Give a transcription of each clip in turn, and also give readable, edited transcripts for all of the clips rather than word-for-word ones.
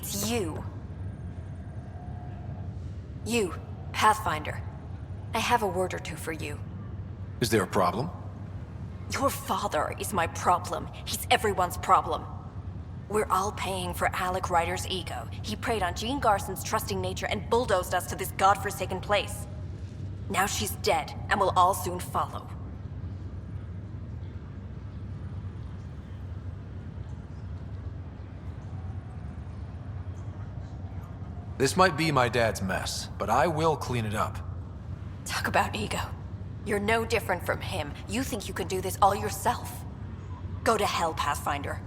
It's you. You, Pathfinder. I have a word or two for you. Is there a problem? Your father is my problem. He's everyone's problem. We're all paying for Alec Ryder's ego. He preyed on Jean Garson's trusting nature and bulldozed us to this godforsaken place. Now she's dead, and we'll all soon follow. This might be my dad's mess, but I will clean it up. Talk about ego. You're no different from him. You think you can do this all yourself. Go to hell, Pathfinder.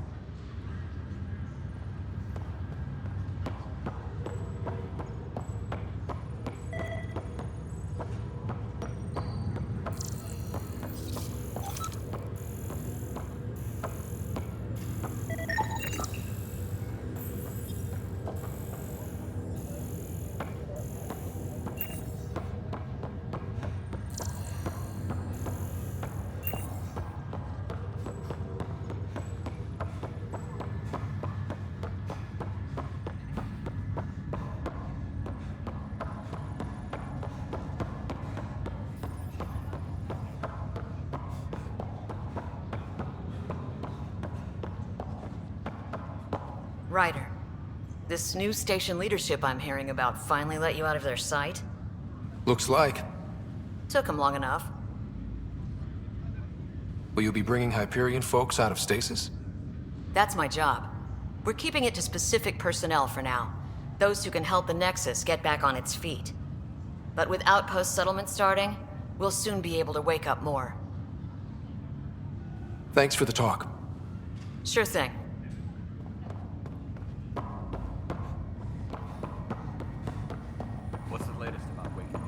Ryder, this new station leadership I'm hearing about finally let you out of their sight? Looks like. Took them long enough. Will you be bringing Hyperion folks out of stasis? That's my job. We're keeping it to specific personnel for now. Those who can help the Nexus get back on its feet. But with outpost settlement starting, we'll soon be able to wake up more. Thanks for the talk. Sure thing. What's the latest about waking up?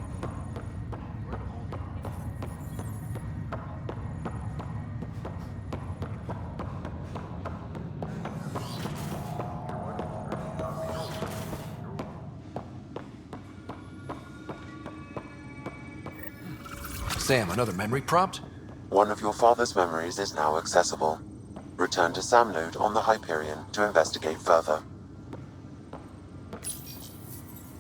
Where the Sam, another memory prompt? One of your father's memories is now accessible. Return to Samnode on the Hyperion to investigate further.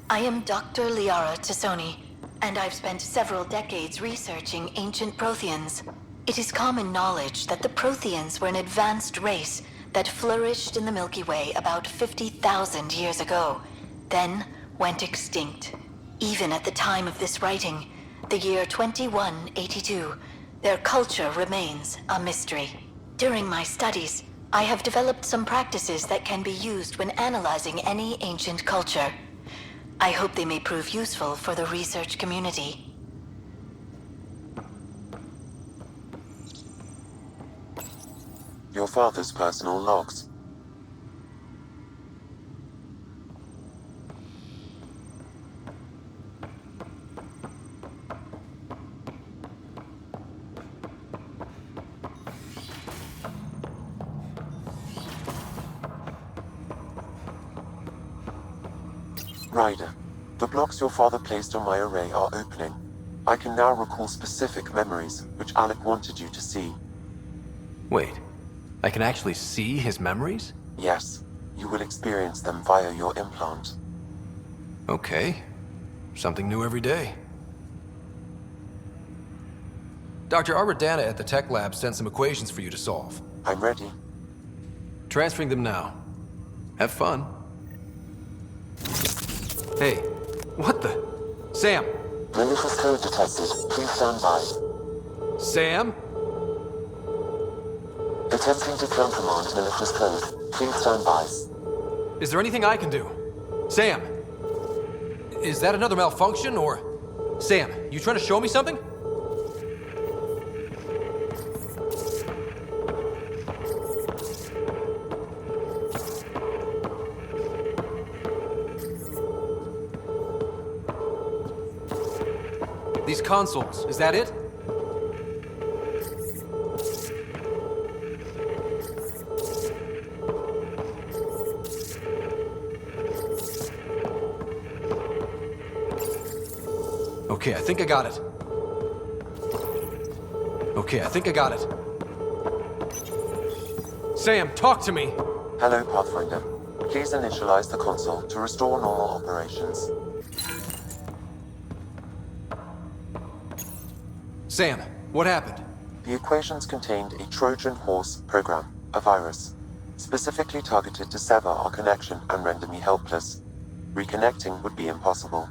I am Dr. Liara Tassoni, and I've spent several decades researching ancient Protheans. It is common knowledge that the Protheans were an advanced race that flourished in the Milky Way about 50,000 years ago, then went extinct. Even at the time of this writing, the year 2182, their culture remains a mystery. During my studies, I have developed some practices that can be used when analyzing any ancient culture. I hope they may prove useful for the research community. Your father's personal logs. Ryder, the blocks your father placed on my array are opening. I can now recall specific memories, which Alec wanted you to see. Wait, I can actually see his memories? Yes, you will experience them via your implant. Okay. Something new every day. Dr. Arbordana at the tech lab sent some equations for you to solve. I'm ready. Transferring them now. Have fun. Hey, what the? Sam! Malicious code detected. Please stand by. Sam? Attempting to countermand malicious code. Please stand by. Is there anything I can do? Sam! Is that another malfunction, or... Sam, you trying to show me something? These consoles, is that it? Okay, I think I got it. Okay, I think I got it. Sam, talk to me! Hello, Pathfinder. Please initialize the console to restore normal operations. Sam, what happened? The equations contained a Trojan horse program, a virus, specifically targeted to sever our connection and render me helpless. Reconnecting would be impossible.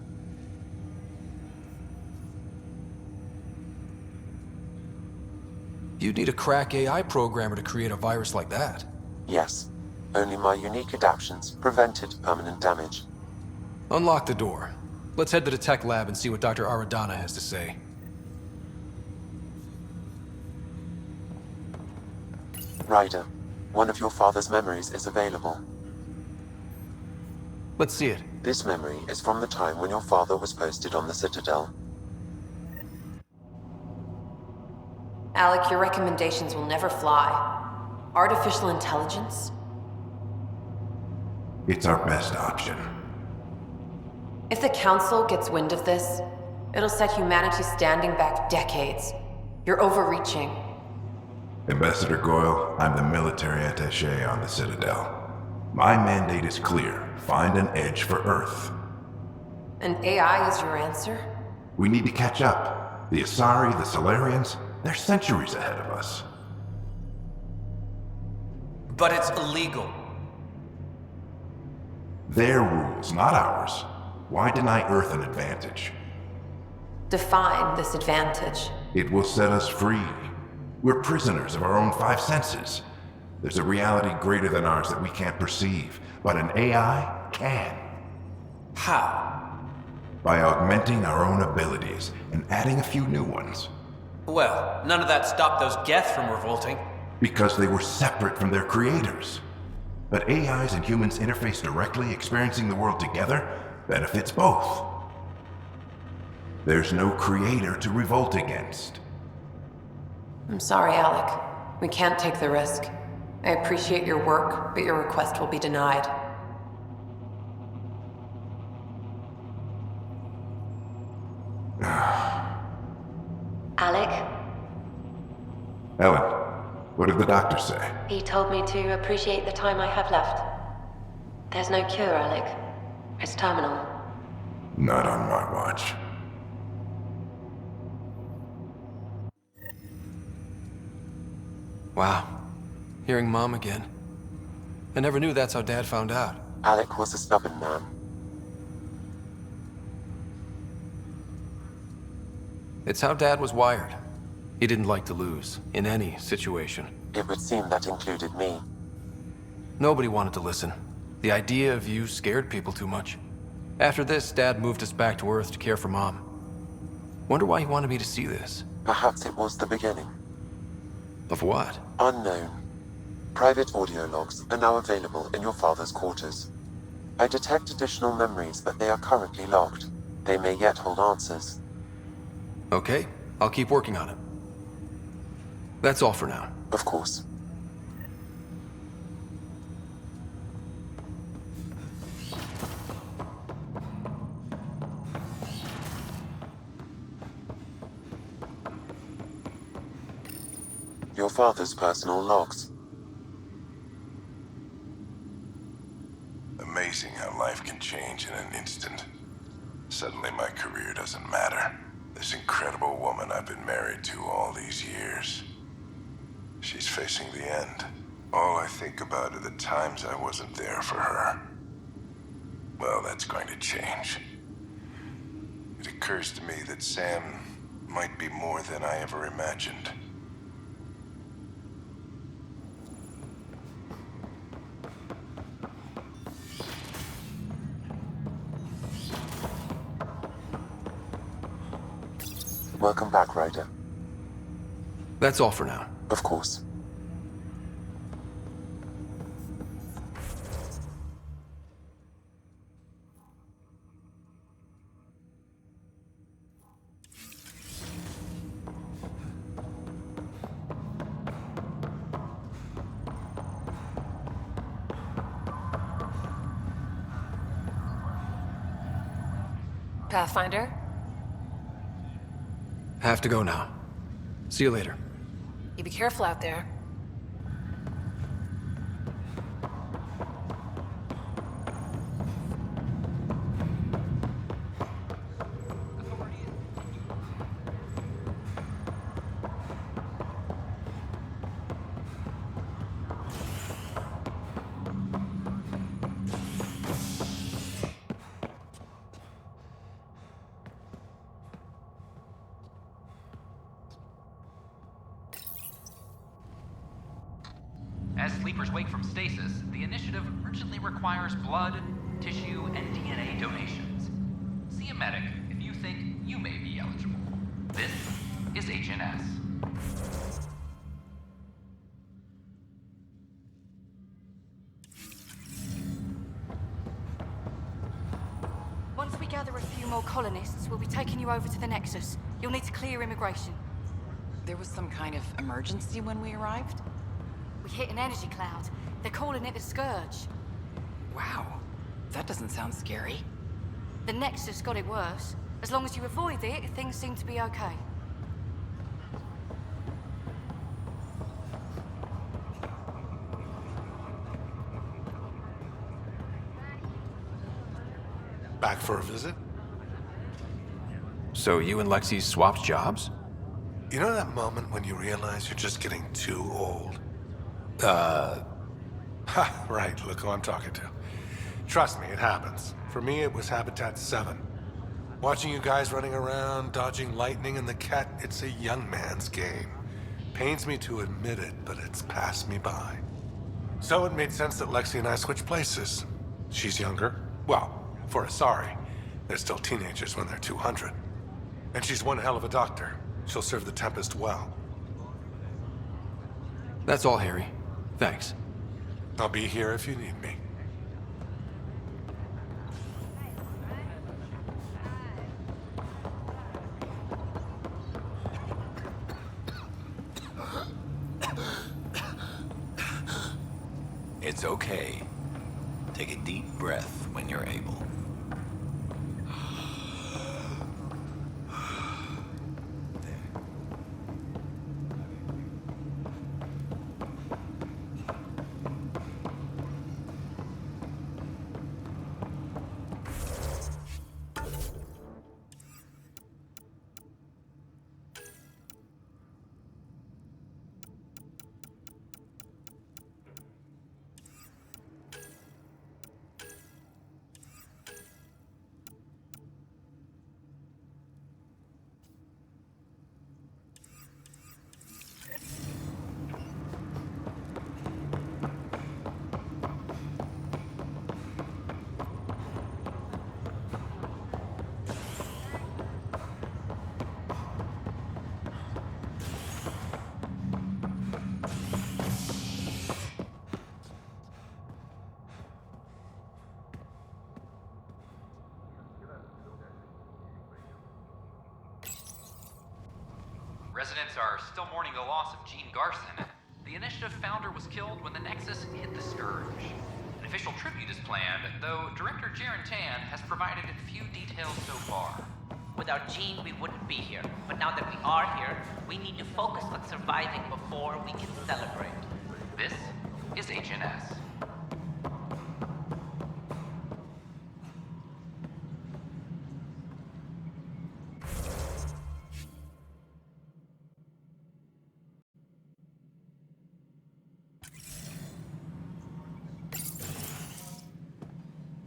You'd need a crack AI programmer to create a virus like that. Yes, only my unique adaptions prevented permanent damage. Unlock the door. Let's head to the tech lab and see what Dr. Aradana has to say. Ryder, one of your father's memories is available. Let's see it. This memory is from the time when your father was posted on the Citadel. Alec, your recommendations will never fly. Artificial intelligence? It's our best option. If the Council gets wind of this, it'll set humanity standing back decades. You're overreaching. Ambassador Goyle, I'm the military attaché on the Citadel. My mandate is clear. Find an edge for Earth. And AI is your answer? We need to catch up. The Asari, the Solarians, they're centuries ahead of us. But it's illegal. Their rules, not ours. Why deny Earth an advantage? Define this advantage. It will set us free. We're prisoners of our own five senses. There's a reality greater than ours that we can't perceive, but an AI can. How? By augmenting our own abilities and adding a few new ones. Well, none of that stopped those Geth from revolting. Because they were separate from their creators. But AIs and humans interface directly, experiencing the world together, benefits both. There's no creator to revolt against. I'm sorry, Alec. We can't take the risk. I appreciate your work, but your request will be denied. Alec, Ellen, what did the doctor say? he told me to appreciate the time I have left. There's no cure, Alec. It's terminal. Not on my watch. Wow. Hearing Mom again. I never knew that's how Dad found out. Alec was a stubborn man. It's how Dad was wired. He didn't like to lose, in any situation. It would seem that included me. Nobody wanted to listen. The idea of you scared people too much. After this, Dad moved us back to Earth to care for Mom. Wonder why he wanted me to see this. Perhaps it was the beginning. Of what? Unknown. Private audio logs are now available in your father's quarters. I detect additional memories, but they are currently logged. They may yet hold answers. Okay, I'll keep working on it. That's all for now. Of course. Your father's personal logs. Amazing how life can change in an instant. Suddenly my career doesn't matter. This incredible woman I've been married to all these years. She's facing the end. All I think about are the times I wasn't there for her. Well, that's going to change. It occurs to me that Sam might be more than I ever imagined. Welcome back, Ryder. That's all for now. Of course. Pathfinder? Have to go now. See you later. You be careful out there. Sleepers wake from stasis, the initiative urgently requires blood, tissue, and DNA donations. See a medic if you think you may be eligible. This is HNS. Once we gather a few more colonists, we'll be taking you over to the Nexus. You'll need to clear immigration. There was some kind of emergency when we arrived? We hit an energy cloud. They're calling it the Scourge. Wow. That doesn't sound scary. The Nexus got it worse. As long as you avoid it, things seem to be okay. Back for a visit? So you and Lexi swapped jobs? You know that moment when you realize you're just getting too old? Ha, right, look who I'm talking to. Trust me, it happens. For me, it was Habitat 7. Watching you guys running around, dodging lightning and the cat, it's a young man's game. Pains me to admit it, but it's passed me by. So it made sense that Lexi and I switched places. She's younger. Well, for a sorry. They're still teenagers when they're 200. And she's one hell of a doctor. She'll serve the Tempest well. That's all, Harry. Thanks. I'll be here if you need me. It's okay. Take a deep breath when you're able. Residents are still mourning the loss of Jean Garson. The initiative founder was killed when the Nexus hit the Scourge. An official tribute is planned, though Director Jaren Tan has provided few details so far. Without Jean, we wouldn't be here. But now that we are here, we need to focus on surviving before we can celebrate. This is HNS.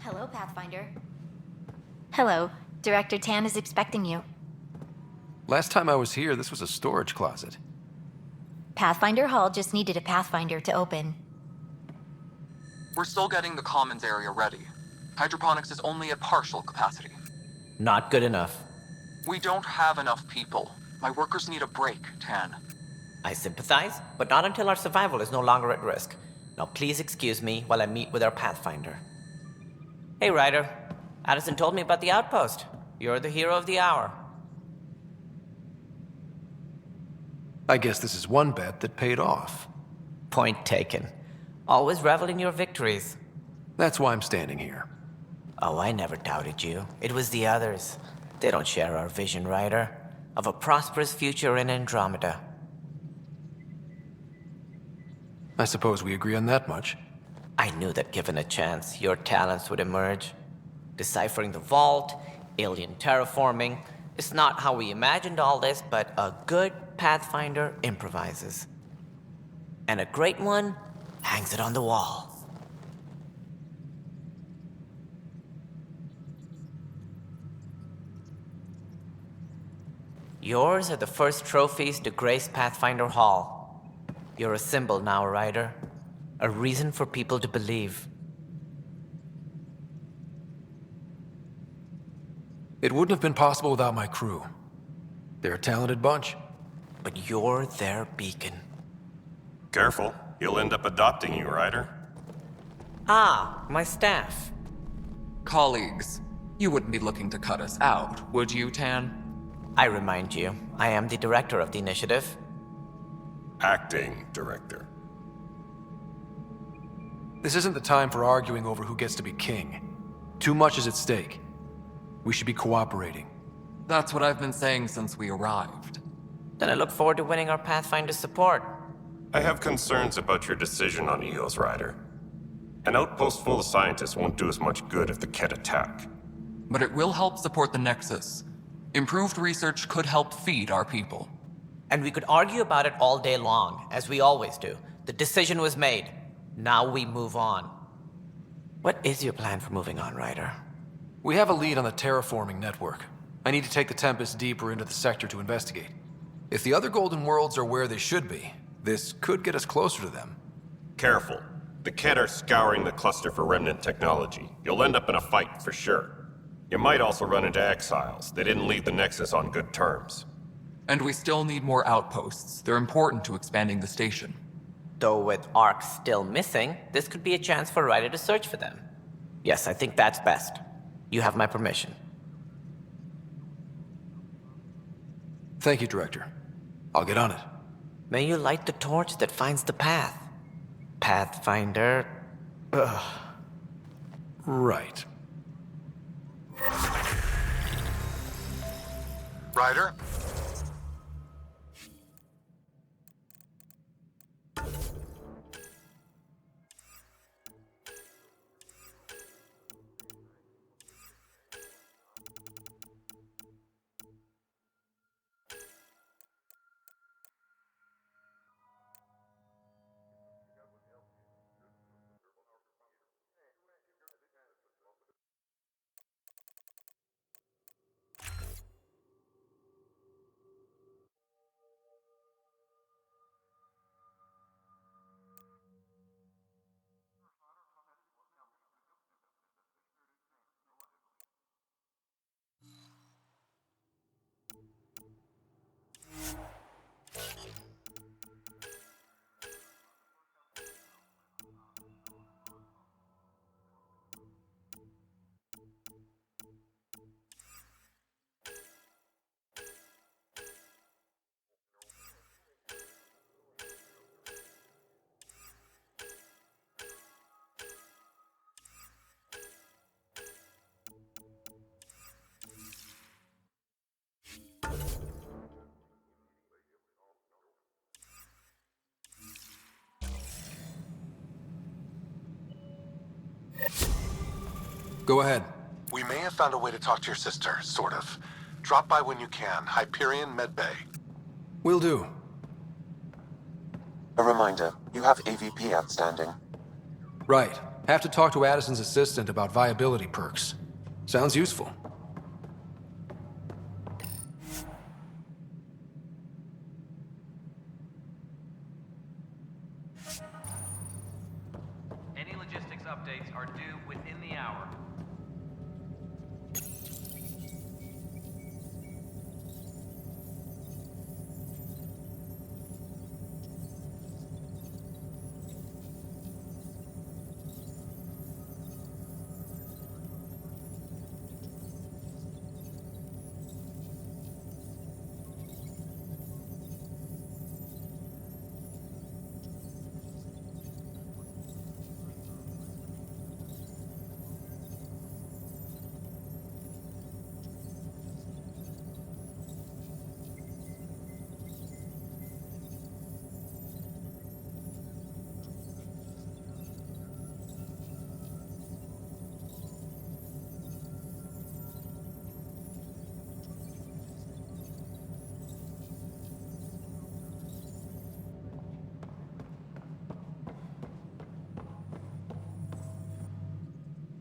Hello, Pathfinder. Hello. Director Tan is expecting you. Last time I was here, this was a storage closet. Pathfinder Hall just needed a Pathfinder to open. We're still getting the commons area ready. Hydroponics is only at partial capacity. Not good enough. We don't have enough people. My workers need a break, Tan. I sympathize, but not until our survival is no longer at risk. Now please excuse me while I meet with our Pathfinder. Hey, Ryder. Addison told me about the outpost. You're the hero of the hour. I guess this is one bet that paid off. Point taken. Always revel in your victories. That's why I'm standing here. Oh, I never doubted you. It was the others. They don't share our vision, Ryder, of a prosperous future in Andromeda. I suppose we agree on that much. I knew that given a chance, your talents would emerge. Deciphering the vault, alien terraforming. It's not how we imagined all this, but a good Pathfinder improvises. And a great one hangs it on the wall. Yours are the first trophies to grace Pathfinder Hall. You're a symbol now, Ryder. A reason for people to believe. It wouldn't have been possible without my crew. They're a talented bunch. But you're their beacon. Careful. He'll end up adopting you, Ryder. Ah, my staff. Colleagues, you wouldn't be looking to cut us out, would you, Tan? I remind you, I am the director of the initiative. Acting director. This isn't the time for arguing over who gets to be king. Too much is at stake. We should be cooperating. That's what I've been saying since we arrived. Then I look forward to winning our Pathfinder support. I have concerns about your decision on Eos, Ryder. An outpost full of scientists won't do as much good if the Kett attack. But it will help support the Nexus. Improved research could help feed our people. And we could argue about it all day long, as we always do. The decision was made. Now we move on. What is your plan for moving on, Ryder? We have a lead on the terraforming network. I need to take the Tempest deeper into the sector to investigate. If the other Golden Worlds are where they should be, this could get us closer to them. Careful. The Kett are scouring the cluster for remnant technology. You'll end up in a fight for sure. You might also run into exiles. They didn't leave the Nexus on good terms. And we still need more outposts. They're important to expanding the station. Though with Ark still missing, this could be a chance for Ryder to search for them. Yes, I think that's best. You have my permission. Thank you, Director. I'll get on it. May you light the torch that finds the path. Pathfinder... Ugh. Right. Ryder? Go ahead. We may have found a way to talk to your sister, sort of. Drop by when you can. Hyperion Medbay. Will do. A reminder, you have AVP outstanding. Right. Have to talk to Addison's assistant about viability perks. Sounds useful. Any logistics updates are due within the hour.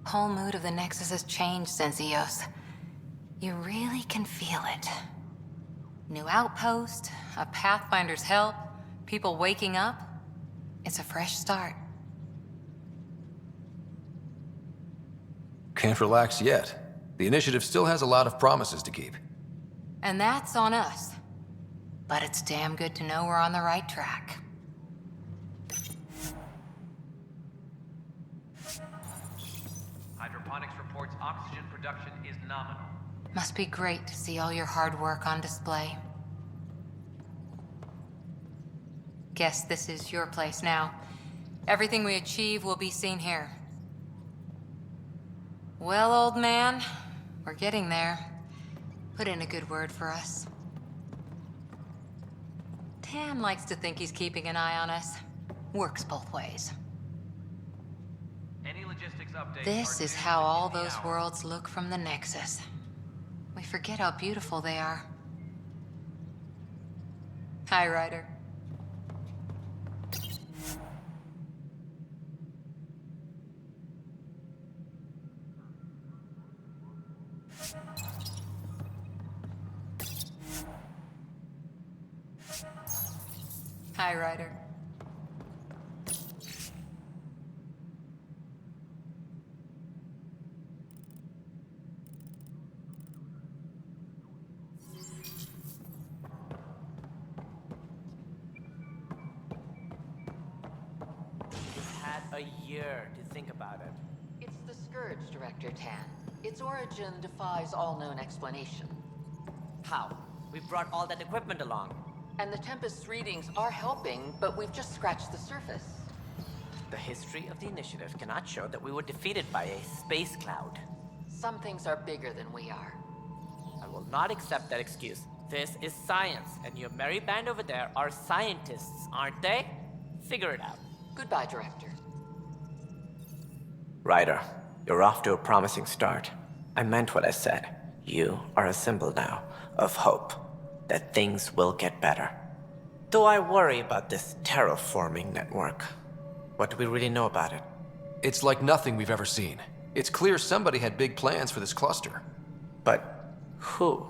Whole mood of the Nexus has changed since Eos. You really can feel it. New outpost, a Pathfinder's help, people waking up. It's a fresh start. Can't relax yet. The initiative still has a lot of promises to keep. And that's on us. But it's damn good to know we're on the right track. Hydroponics reports oxygen production is nominal. Must be great to see all your hard work on display. Guess this is your place now. Everything we achieve will be seen here. Well, old man, we're getting there. Put in a good word for us. Tan likes to think he's keeping an eye on us. Works both ways. Any logistics updates? This is how all those worlds look from the Nexus. We forget how beautiful they are. Hi, Ryder. Hi, Ryder. You've had a year to think about it. It's the Scourge, Director Tan. Its origin defies all known explanation. How? We brought all that equipment along. And the Tempest readings are helping, but we've just scratched the surface. The history of the initiative cannot show that we were defeated by a space cloud. Some things are bigger than we are. I will not accept that excuse. This is science, and your merry band over there are scientists, aren't they? Figure it out. Goodbye, Director. Ryder, you're off to a promising start. I meant what I said. You are a symbol now of hope. That things will get better. Though I worry about this terraforming network. What do we really know about it? It's like nothing we've ever seen. It's clear somebody had big plans for this cluster. But who?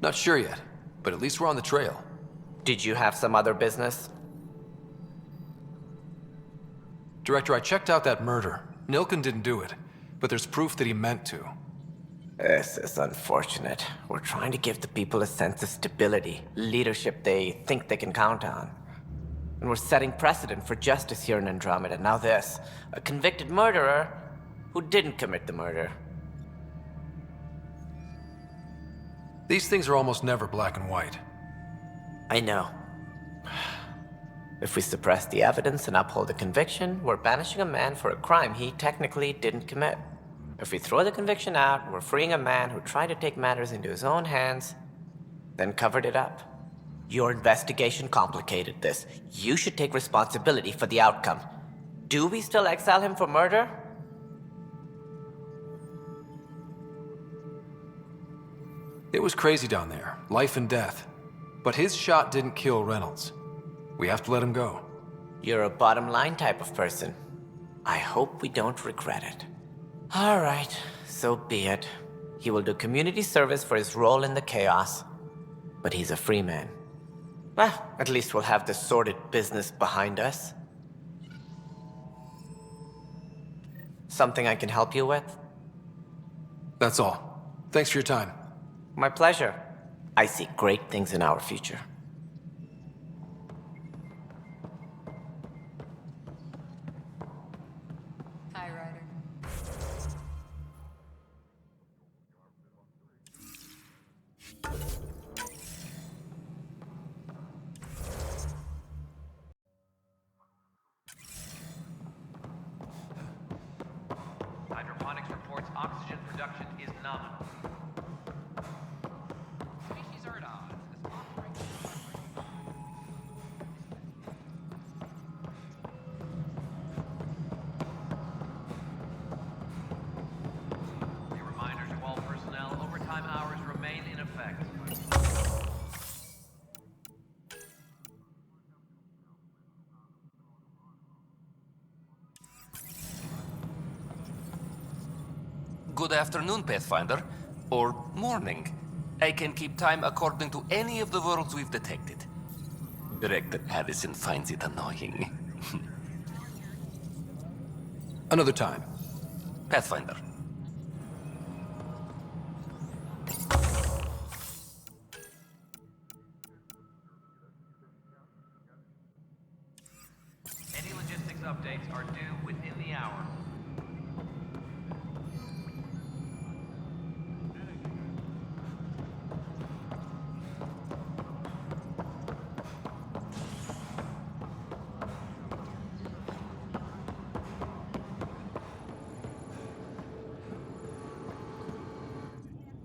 Not sure yet, but at least we're on the trail. Did you have some other business? Director, I checked out that murder. Nilken didn't do it, but there's proof that he meant to. This is unfortunate. We're trying to give the people a sense of stability, leadership they think they can count on. And we're setting precedent for justice here in Andromeda. Now this, a convicted murderer who didn't commit the murder. These things are almost never black and white. I know. If we suppress the evidence and uphold the conviction, we're banishing a man for a crime he technically didn't commit. If we throw the conviction out, we're freeing a man who tried to take matters into his own hands, then covered it up. Your investigation complicated this. You should take responsibility for the outcome. Do we still exile him for murder? It was crazy down there, life and death. But his shot didn't kill Reynolds. We have to let him go. You're a bottom line type of person. I hope we don't regret it. All right, so be it. He will do community service for his role in the chaos. But he's a free man. Well, at least we'll have the sordid business behind us. Something I can help you with? That's all. Thanks for your time. My pleasure. I see great things in our future. Hi, Ryder. Hydroponics reports oxygen production is nominal. Species are at odds as a reminder to all personnel, overtime hours remain in effect. Good afternoon, Pathfinder. Or morning. I can keep time according to any of the worlds we've detected. Director Addison finds it annoying. Another time. Pathfinder, are due within the hour.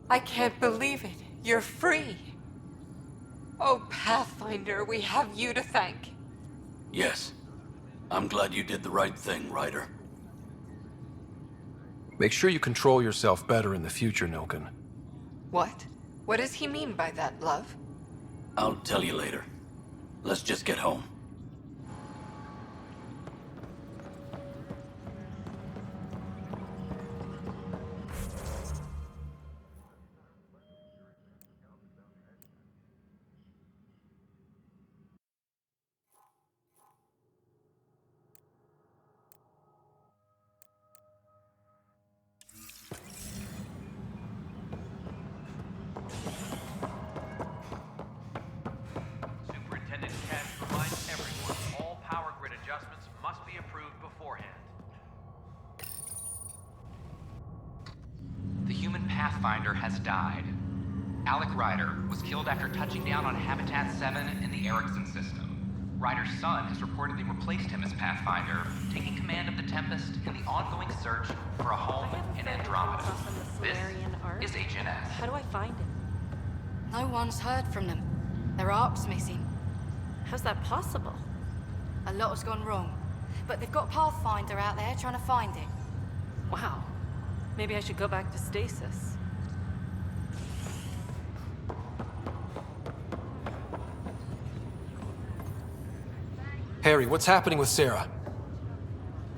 I can't believe it. You're free. Oh, Pathfinder, we have you to thank. Yes. I'm glad you did the right thing, Ryder. Make sure you control yourself better in the future, Nilken. What? What does he mean by that, love? I'll tell you later. Let's just get home. Superintendent Kent reminds everyone all power grid adjustments must be approved beforehand. The human Pathfinder has died. Alec Ryder was killed after touching down on Habitat 7 in the Erickson system. Ryder's son has reportedly replaced him as Pathfinder, taking command of the Tempest in the ongoing search for a home in Andromeda. This is Agent S. How do I find him? No one's heard from them. Their ark's missing. How's that possible? A lot has gone wrong. But they've got Pathfinder out there trying to find it. Wow. Maybe I should go back to stasis. Harry, what's happening with Sarah?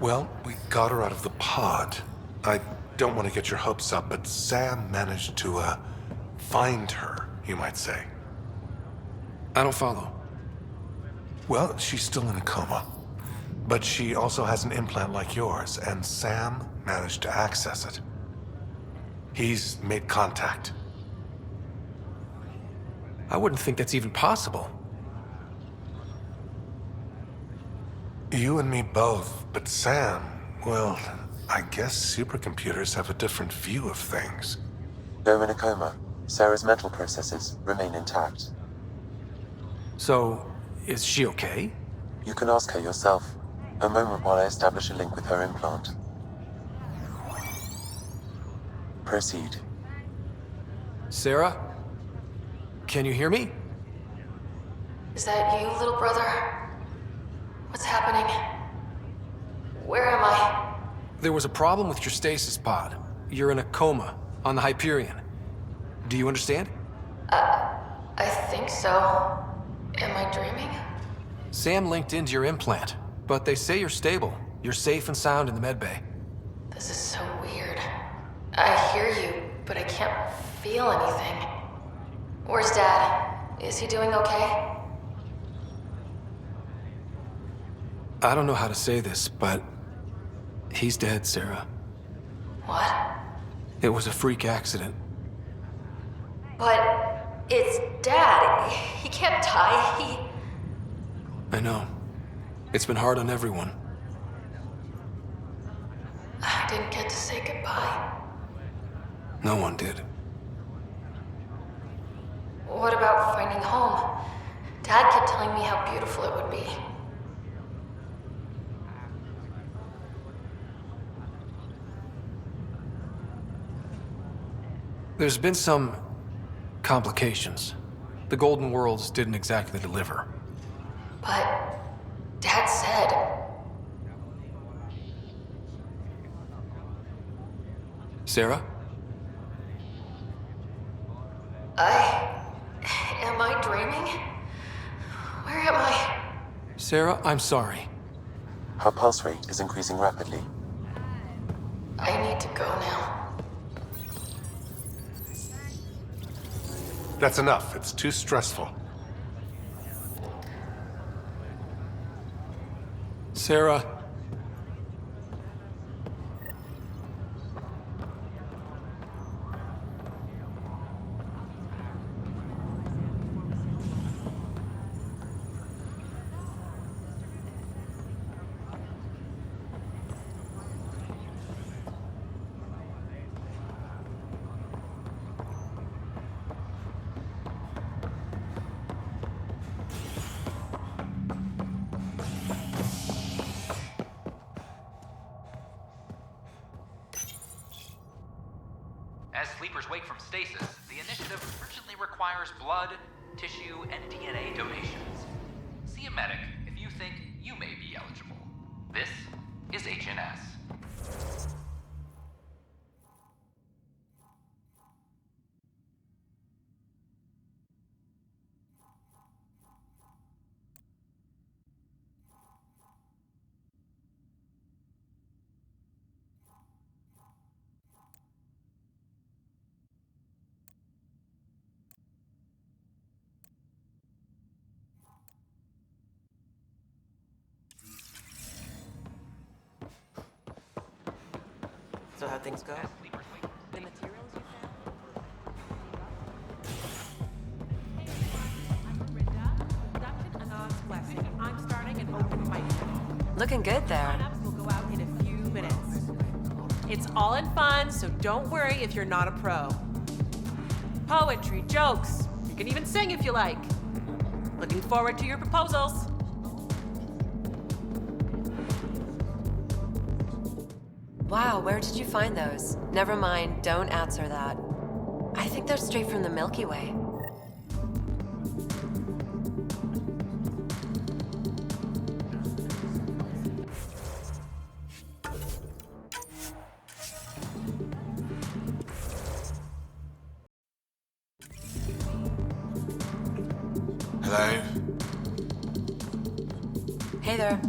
Well, we got her out of the pod. I don't want to get your hopes up, but Sam managed to, find her, you might say. I don't follow. Well, she's still in a coma. But she also has an implant like yours, and Sam managed to access it. He's made contact. I wouldn't think that's even possible. You and me both, but Sam, well, I guess supercomputers have a different view of things. Though in a coma, Sarah's mental processes remain intact. So, is she okay? You can ask her yourself. A moment while I establish a link with her implant. Proceed. Sarah? Can you hear me? Is that you, little brother? What's happening? Where am I? There was a problem with your stasis pod. You're in a coma on the Hyperion. Do you understand? I think so. Am I dreaming? Sam linked into your implant, but they say you're stable. You're safe and sound in the medbay. This is so weird. I hear you, but I can't feel anything. Where's Dad? Is he doing okay? I don't know how to say this, but he's dead, Sarah. What? It was a freak accident. But it's Dad. He can't die. I know. It's been hard on everyone. I didn't get to say goodbye. No one did. What about finding home? Dad kept telling me how beautiful it would be. There's been some complications. The Golden Worlds didn't exactly deliver. But Dad said... Sarah? Am I dreaming? Where am I? Sarah, I'm sorry. Her pulse rate is increasing rapidly. I need to go now. That's enough. It's too stressful. Sarah. As sleepers wake from stasis, the initiative urgently requires blood, tissue, and DNA donations. See a medic if you think you may be eligible. This is HNS. So how things go? The materials you found? I'm starting an open mic. Looking good there. Sign-ups will go out in a few minutes. It's all in fun, so don't worry if you're not a pro. Poetry, jokes. You can even sing if you like. Looking forward to your proposals. Wow, where did you find those? Never mind, don't answer that. I think they're straight from the Milky Way. Hello? Hey there.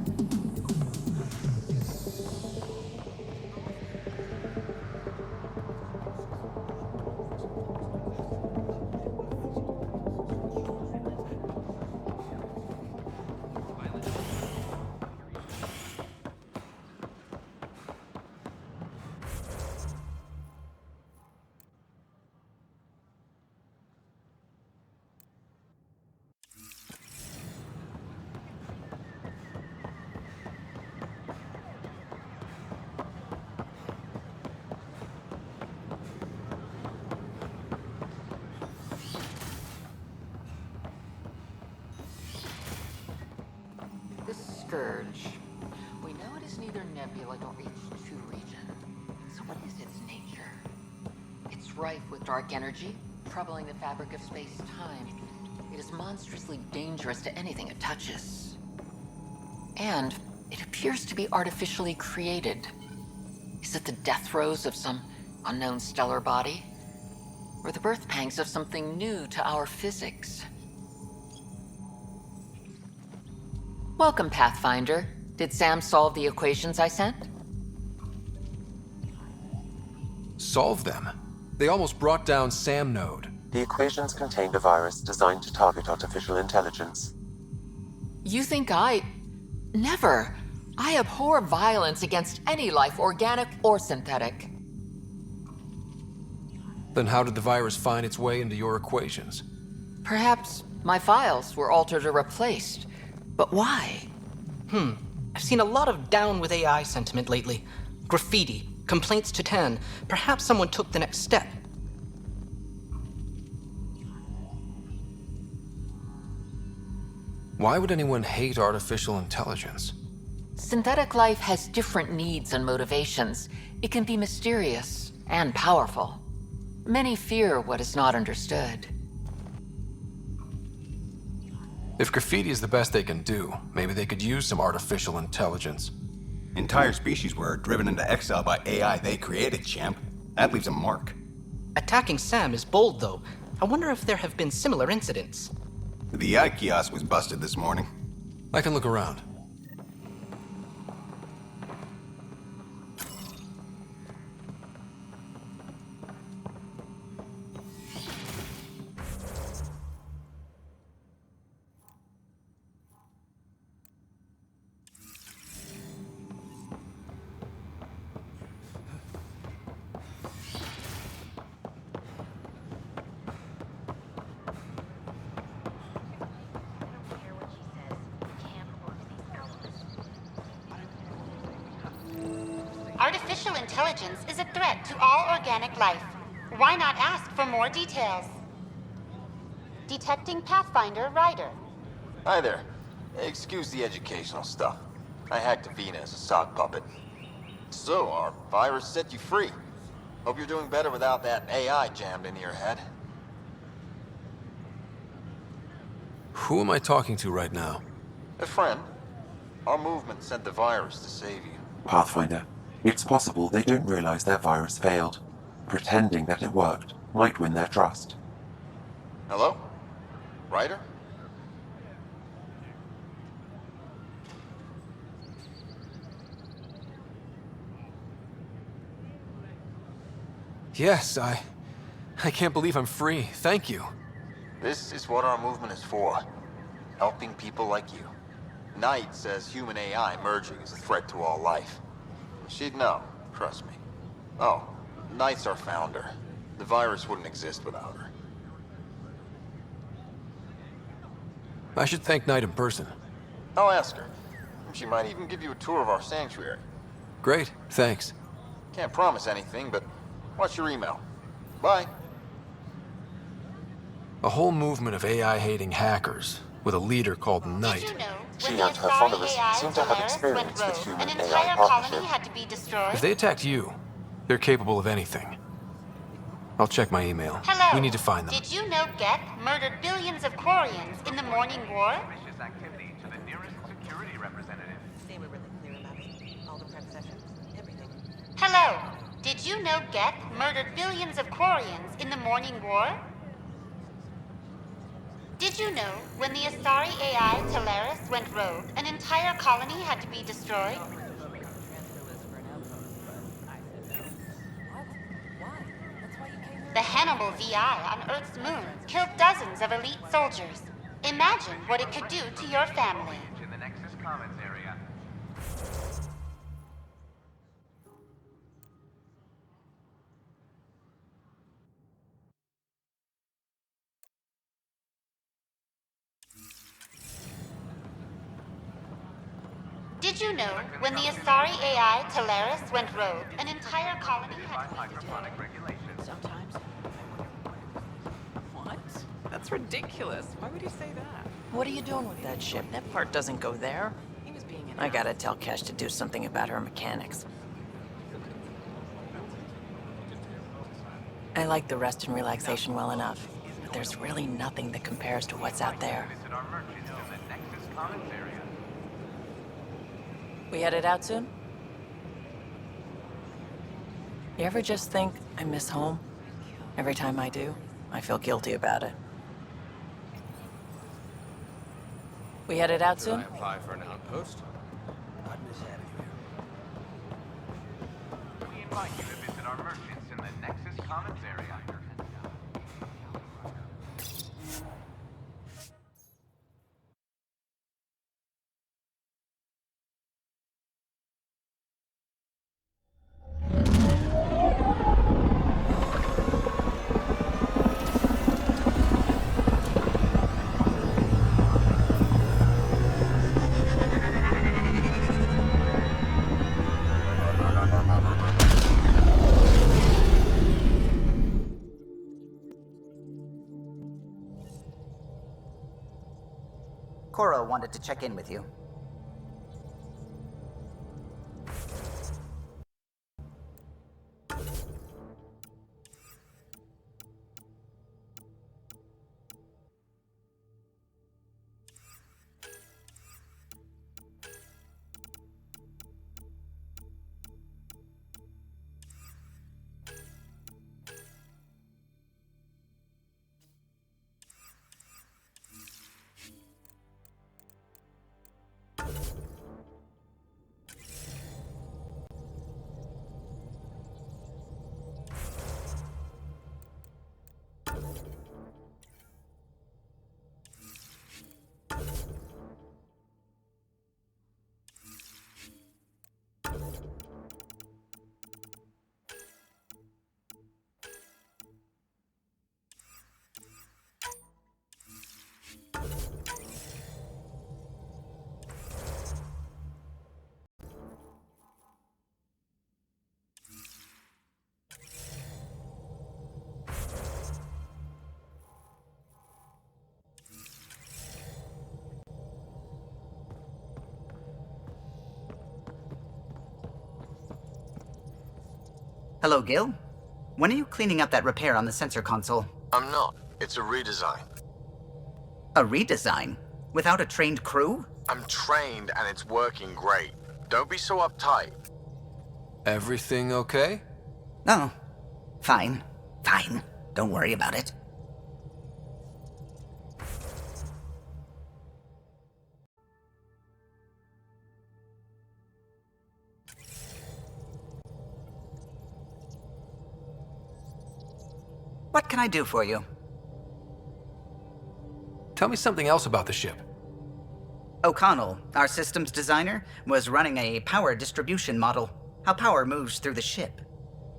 This scourge. We know it is neither nebula nor H2 region. So what is its nature? It's rife with dark energy, troubling the fabric of space-time. It is monstrously dangerous to anything it touches. And it appears to be artificially created. Is it the death throes of some unknown stellar body? Or the birth pangs of something new to our physics? Welcome, Pathfinder. Did Sam solve the equations I sent? Solve them? They almost brought down Sam Node. The equations contained a virus designed to target artificial intelligence. You think I... Never. I abhor violence against any life, organic or synthetic. Then how did the virus find its way into your equations? Perhaps my files were altered or replaced. But why? I've seen a lot of down with AI sentiment lately. Graffiti, complaints to 10. Perhaps someone took the next step. Why would anyone hate artificial intelligence? Synthetic life has different needs and motivations. It can be mysterious and powerful. Many fear what is not understood. If graffiti is the best they can do, maybe they could use some artificial intelligence. Entire species were driven into exile by AI they created, champ. That leaves a mark. Attacking Sam is bold, though. I wonder if there have been similar incidents. The AI kiosk was busted this morning. I can look around. Artificial intelligence is a threat to all organic life. Why not ask for more details? Detecting Pathfinder Ryder. Hi there. Excuse the educational stuff. I hacked Avina as a sock puppet. So, our virus set you free. Hope you're doing better without that AI jammed into your head. Who am I talking to right now? A friend. Our movement sent the virus to save you. Pathfinder, it's possible they don't realize their virus failed. Pretending that it worked might win their trust. Hello? Ryder? Yes, I can't believe I'm free. Thank you. This is what our movement is for. Helping people like you. Knight says human AI merging is a threat to all life. She'd know, trust me. Oh, Knight's our founder. The virus wouldn't exist without her. I should thank Knight in person. I'll ask her. She might even give you a tour of our sanctuary. Great, thanks. Can't promise anything, but watch your email. Bye. A whole movement of AI-hating hackers with a leader called Knight. She and her followers seem to have experience with human-AI partnership. If they attacked you, they're capable of anything. I'll check my email. Hello. We need to find them. Did you know Geth murdered billions of Quarians in the Morning War? Activity to the nearest security representative. They were really clear about it. All the prep sessions, everything. Hello. Did you know Geth murdered billions of Quarians in the Morning War? Did you know when the Asari AI Teleris went rogue, an entire colony had to be destroyed? The Hannibal VI on Earth's moon killed dozens of elite soldiers. Imagine what it could do to your family. In the Nexus Commons area. Did you know when the Asari AI Teleris went rogue, an entire colony had to be Hydroponic regulations. Sometimes. What? That's ridiculous. Why would you say that? What are you doing with that ship? That part doesn't go there. He was being an I gotta tell Cash to do something about her mechanics. I like the rest and relaxation well enough, but there's really nothing that compares to what's out there. Visit our merchants in the Nexus Commons area. We headed out soon? You ever just think, I miss home? Every time I do, I feel guilty about it. We headed out soon? Should I apply for an outpost? I'd miss having you. We invite you to visit our merchants in the Nexus Commons area. Cora wanted to check in with you. Hello, Gil. When are you cleaning up that repair on the sensor console? I'm not. It's a redesign. A redesign? Without a trained crew? I'm trained and it's working great. Don't be so uptight. Everything okay? Oh, fine. Fine. Don't worry about it. What can I do for you? Tell me something else about the ship. O'Connell, our systems designer, was running a power distribution model, how power moves through the ship.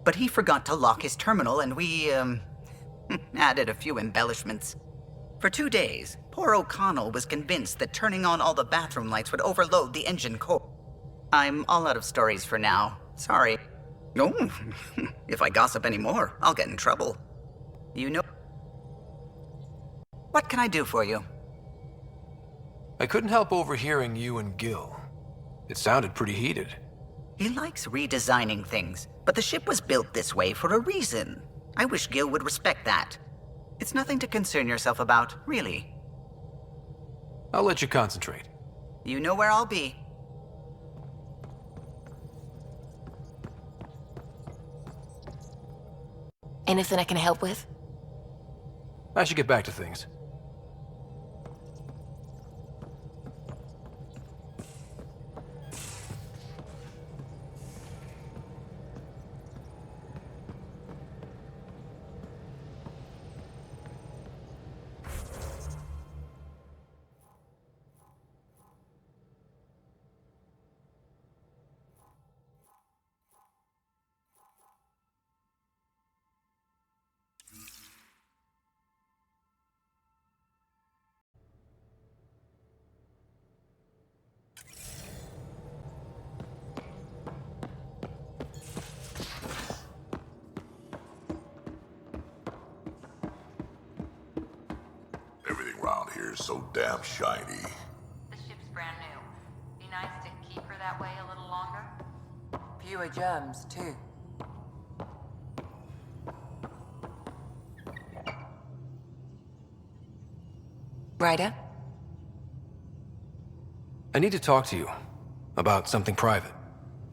But he forgot to lock his terminal and we, added a few embellishments. For 2 days, poor O'Connell was convinced that turning on all the bathroom lights would overload the engine core. I'm all out of stories for now. Sorry. Oh, if I gossip anymore, I'll get in trouble. You know... What can I do for you? I couldn't help overhearing you and Gil. It sounded pretty heated. He likes redesigning things, but the ship was built this way for a reason. I wish Gil would respect that. It's nothing to concern yourself about, really. I'll let you concentrate. You know where I'll be. Anything I can help with? I should get back to things. Everything around here is so damn shiny. The ship's brand new. Be nice to keep her that way a little longer. Fewer germs, too. Ryder? I need to talk to you about something private.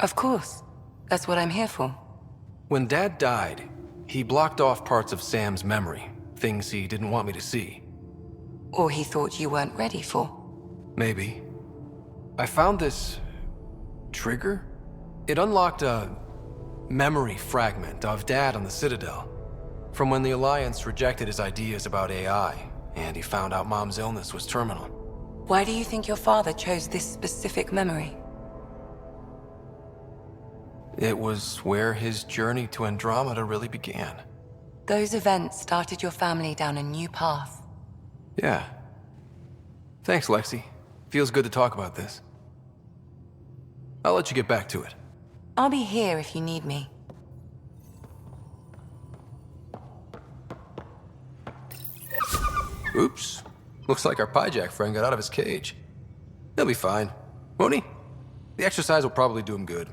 Of course. That's what I'm here for. When Dad died, he blocked off parts of Sam's memory, things he didn't want me to see. Or he thought you weren't ready for. Maybe. I found this... trigger? It unlocked a memory fragment of Dad on the Citadel, from when the Alliance rejected his ideas about AI, and he found out Mom's illness was terminal. Why do you think your father chose this specific memory? It was where his journey to Andromeda really began. Those events started your family down a new path. Yeah. Thanks, Lexi. Feels good to talk about this. I'll let you get back to it. I'll be here if you need me. Oops. Looks like our Pyjack friend got out of his cage. He'll be fine, won't he? The exercise will probably do him good.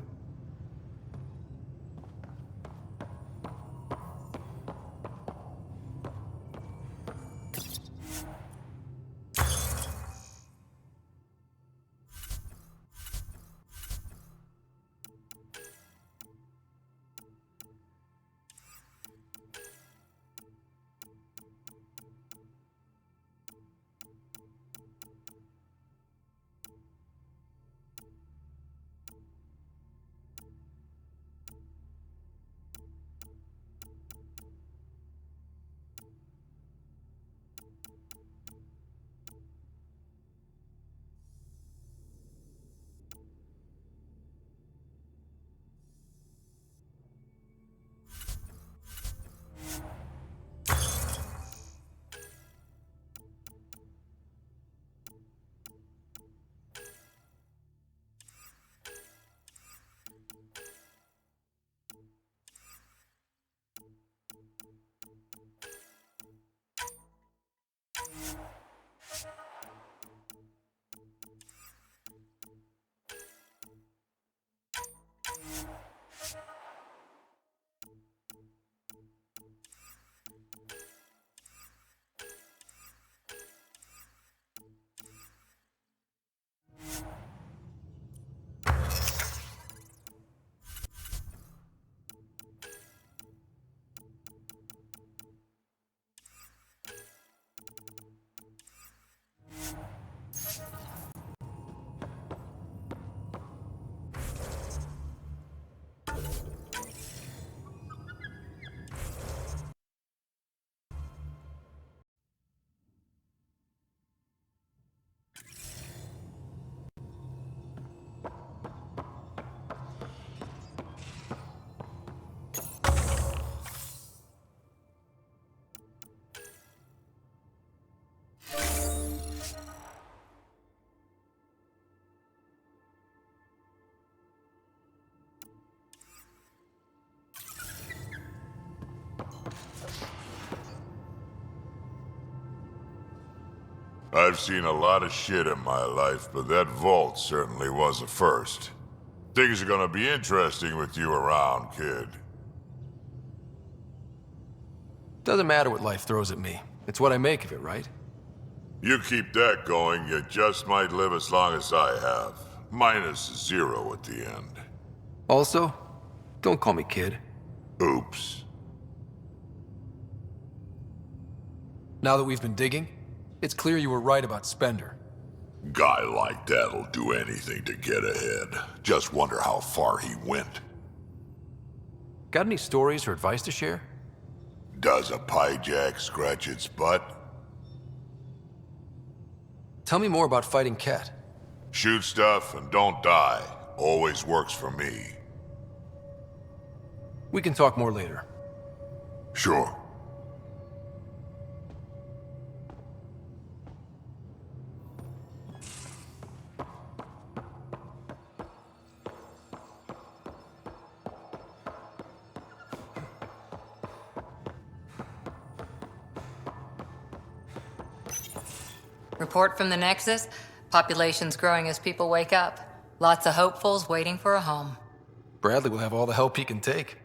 I've seen a lot of shit in my life, but that vault certainly was a first. Things are gonna be interesting with you around, kid. Doesn't matter what life throws at me. It's what I make of it, right? You keep that going, you just might live as long as I have. Minus 0 at the end. Also, don't call me kid. Oops. Now that we've been digging, it's clear you were right about Spender. Guy like that'll do anything to get ahead. Just wonder how far he went. Got any stories or advice to share? Does a piejack scratch its butt? Tell me more about fighting Ket. Shoot stuff and don't die. Always works for me. We can talk more later. Sure. Report from the Nexus. Population's growing as people wake up. Lots of hopefuls waiting for a home. Bradley will have all the help he can take.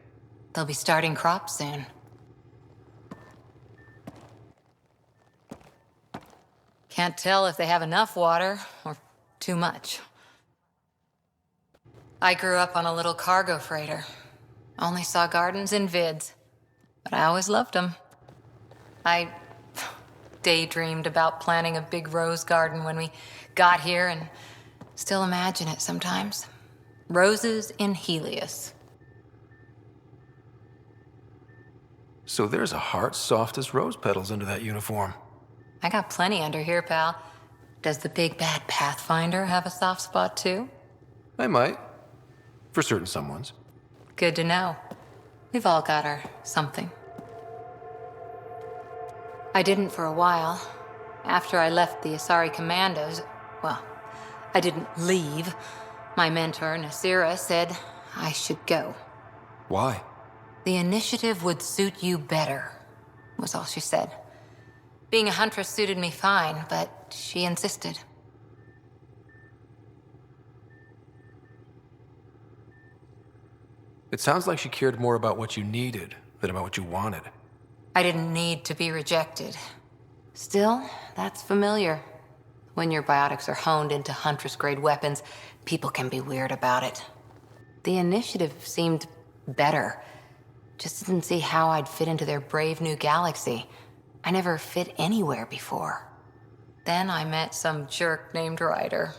They'll be starting crops soon. Can't tell if they have enough water or too much. I grew up on a little cargo freighter. Only saw gardens in vids, but I always loved them. I daydreamed about planting a big rose garden when we got here and still imagine it sometimes. Roses in Helios. So there's a heart soft as rose petals under that uniform. I got plenty under here, pal. Does the big bad Pathfinder have a soft spot too? I might. For certain someones. Good to know. We've all got our something. I didn't for a while. After I left the Asari Commandos, well, I didn't leave. My mentor, Nasira, said I should go. Why? The initiative would suit you better, was all she said. Being a huntress suited me fine, but she insisted. It sounds like she cared more about what you needed than about what you wanted. I didn't need to be rejected. Still, that's familiar. When your biotics are honed into Huntress-grade weapons, people can be weird about it. The initiative seemed better. Just didn't see how I'd fit into their brave new galaxy. I never fit anywhere before. Then I met some jerk named Ryder.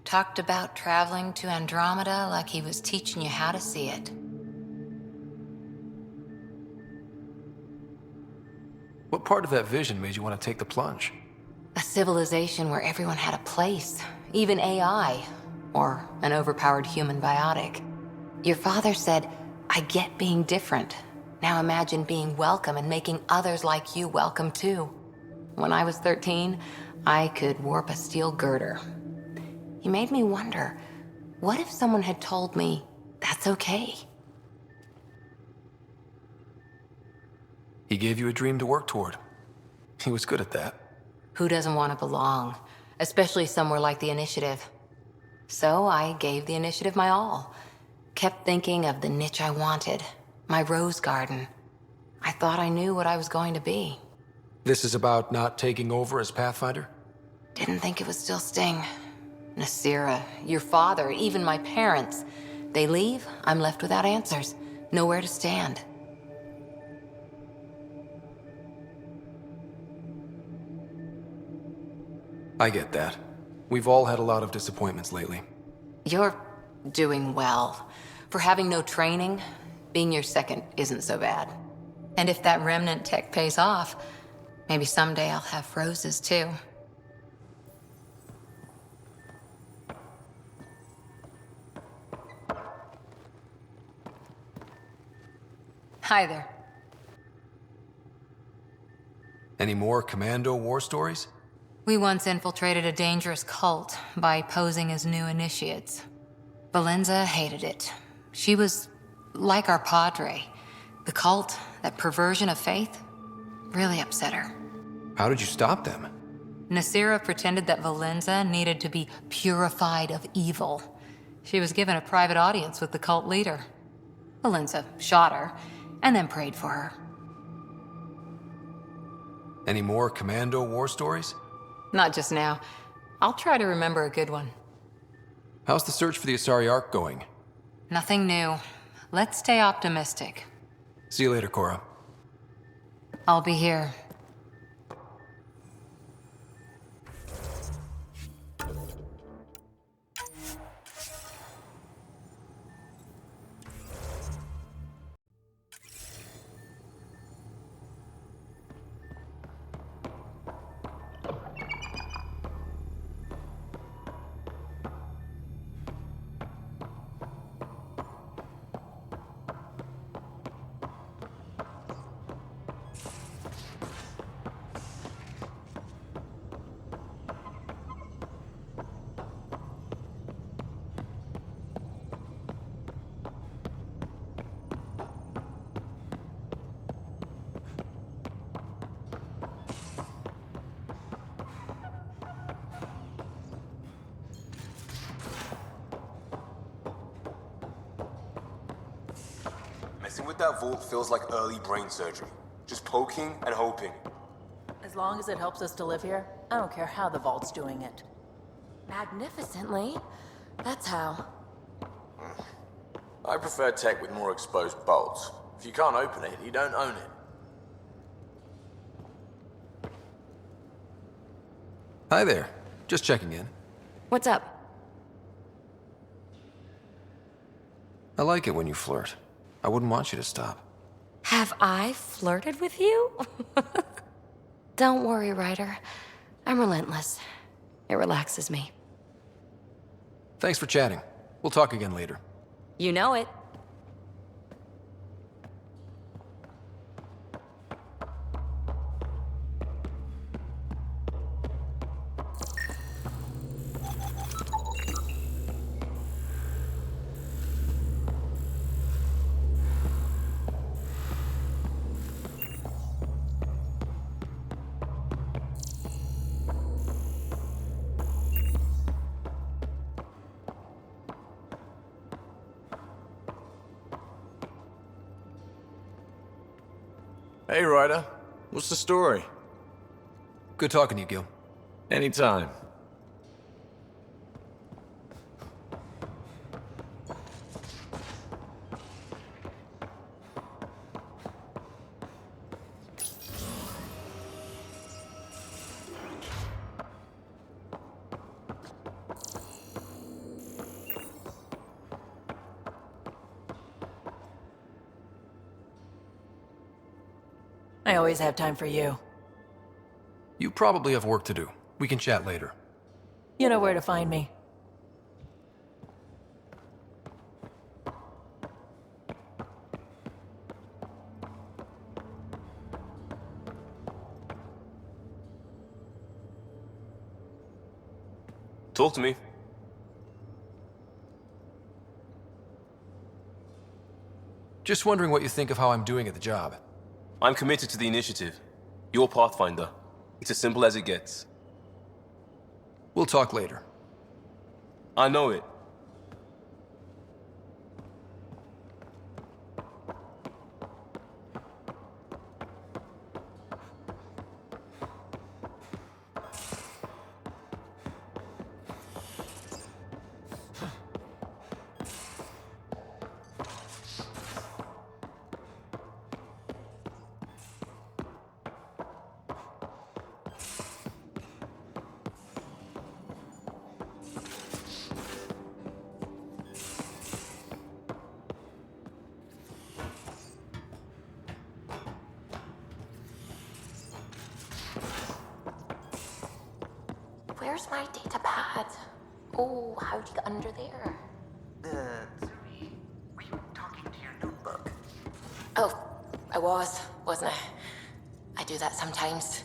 Talked about traveling to Andromeda like he was teaching you how to see it. What part of that vision made you want to take the plunge? A civilization where everyone had a place, even AI, or an overpowered human biotic. Your father said, I get being different. Now imagine being welcome and making others like you welcome too. When I was 13, I could warp a steel girder. He made me wonder, what if someone had told me that's okay? He gave you a dream to work toward. He was good at that. Who doesn't want to belong, especially somewhere like the Initiative? So I gave the Initiative my all. Kept thinking of the niche I wanted, my rose garden. I thought I knew what I was going to be. This is about not taking over as Pathfinder? Didn't think it would still sting. Nasira, your father, even my parents. They leave, I'm left without answers. Nowhere to stand. I get that. We've all had a lot of disappointments lately. You're doing well. For having no training, being your second isn't so bad. And if that remnant tech pays off, maybe someday I'll have roses too. Hi there. Any more Commando war stories? We once infiltrated a dangerous cult by posing as new initiates. Valenza hated it. She was like our padre. The cult, that perversion of faith, really upset her. How did you stop them? Nasira pretended that Valenza needed to be purified of evil. She was given a private audience with the cult leader. Valenza shot her, and then prayed for her. Any more Commando war stories? Not just now. I'll try to remember a good one. How's the search for the Asari Ark going? Nothing new. Let's stay optimistic. See you later, Cora. I'll be here. Messing with that vault feels like early brain surgery. Just poking and hoping. As long as it helps us to live here, I don't care how the vault's doing it. Magnificently. That's how. I prefer tech with more exposed bolts. If you can't open it, you don't own it. Hi there. Just checking in. What's up? I like it when you flirt. I wouldn't want you to stop. Have I flirted with you? Don't worry, Ryder. I'm relentless. It relaxes me. Thanks for chatting. We'll talk again later. You know it. Hey, Ryder. What's the story? Good talking to you, Gil. Anytime. I always have time for you. You probably have work to do. We can chat later. You know where to find me. Talk to me. Just wondering what you think of how I'm doing at the job. I'm committed to the initiative. You're Pathfinder. It's as simple as it gets. We'll talk later. I know it. Where's my data pad? Oh, how'd you get under there? Sorry. Were you talking to your notebook? Oh, I wasn't I? I do that sometimes.